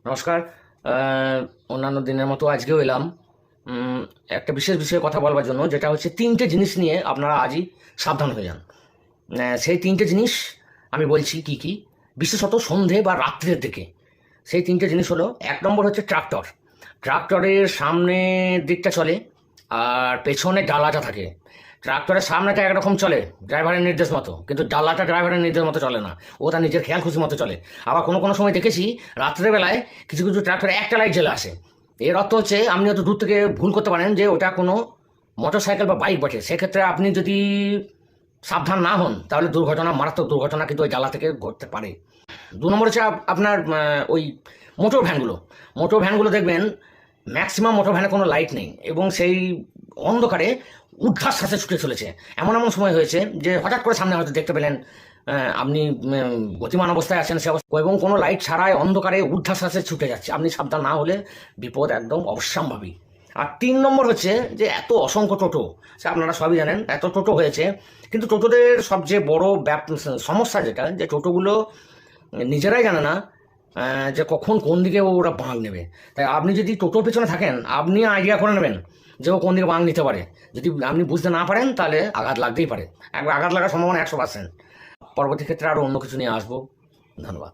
নমস্কার। অন্যান্য দিনের মতো আজকেও এলাম একটা বিশেষ বিষয়ে কথা বলবার জন্য, যেটা হচ্ছে তিনটে জিনিস নিয়ে আপনারা আজই সাবধান হয়ে যান। সেই তিনটে জিনিস আমি বলছি কি কি, বিশেষত সন্ধে বা রাত্রের দিকে। সেই তিনটে জিনিস হলো, এক নম্বর হচ্ছে ট্রাক্টর। ট্রাক্টরের সামনের দিকটা চলে আর পেছনে ডালাটা থাকে। ট্রাক্টরের সামনেটা একরকম চলে ড্রাইভারের নির্দেশ মতো, কিন্তু ডালাটা ড্রাইভারের নির্দেশ মতো চলে না, ও তার নিজের খেয়াল খুশি মতো চলে। আবার কোনো কোনো সময় দেখেছি রাত্রেবেলায় কিছু কিছু ট্রাক্টরে একটা লাইট জ্বলে আসে। এর অর্থ হচ্ছে আপনি হয়তো দূর থেকে ভুল করতে পারেন যে ওটা কোনো মোটর সাইকেল বা বাইক বটে। সেক্ষেত্রে আপনি যদি সাবধান না হন তাহলে দুর্ঘটনা, মারাত্মক দুর্ঘটনা কিন্তু ওই জ্বালা থেকে ঘটতে পারে। দু নম্বর হচ্ছে আপনার ওই মোটর ভ্যানগুলো। মোটর ভ্যানগুলো দেখবেন ম্যাক্সিমাম মোটর ভ্যানে কোনো লাইট নেই এবং সেই অন্ধকারে উদ্ধার শ্বাসে ছুটে চলেছে। এমন এমন সময় হয়েছে যে হঠাৎ করে সামনে হয়তো দেখতে পেলেন আপনি গতিমান অবস্থায় আছেন, সে অবস্থা এবং কোনো লাইট ছাড়াই অন্ধকারে ঊর্ধ্বাস শ্বাসে ছুটে যাচ্ছে। আপনি সাবধান না হলে বিপদ একদম অবশ্যম্ভাবী। আর তিন নম্বর হচ্ছে যে এত অসংখ্য টোটো, সে আপনারা সবই জানেন, এত টোটো হয়েছে, কিন্তু টোটোদের সবচেয়ে বড় সমস্যা যেটা, যে টোটোগুলো নিজেরাই জানে না যে কখন কোন দিকে ওরা বাঁক নেবে। তাই আপনি যদি টোটোর পেছনে থাকেন, আপনি আইডিয়া করে নেবেন যে ও কোন দিকে বাঁক নিতে পারে। যদি আপনি বুঝতে না পারেন তাহলে আঘাত লাগতেই পারে, একবার আঘাত লাগার সম্ভাবনা 100%। পরবর্তী ক্ষেত্রে আরও অন্য কিছু নিয়ে আসবো। ধন্যবাদ।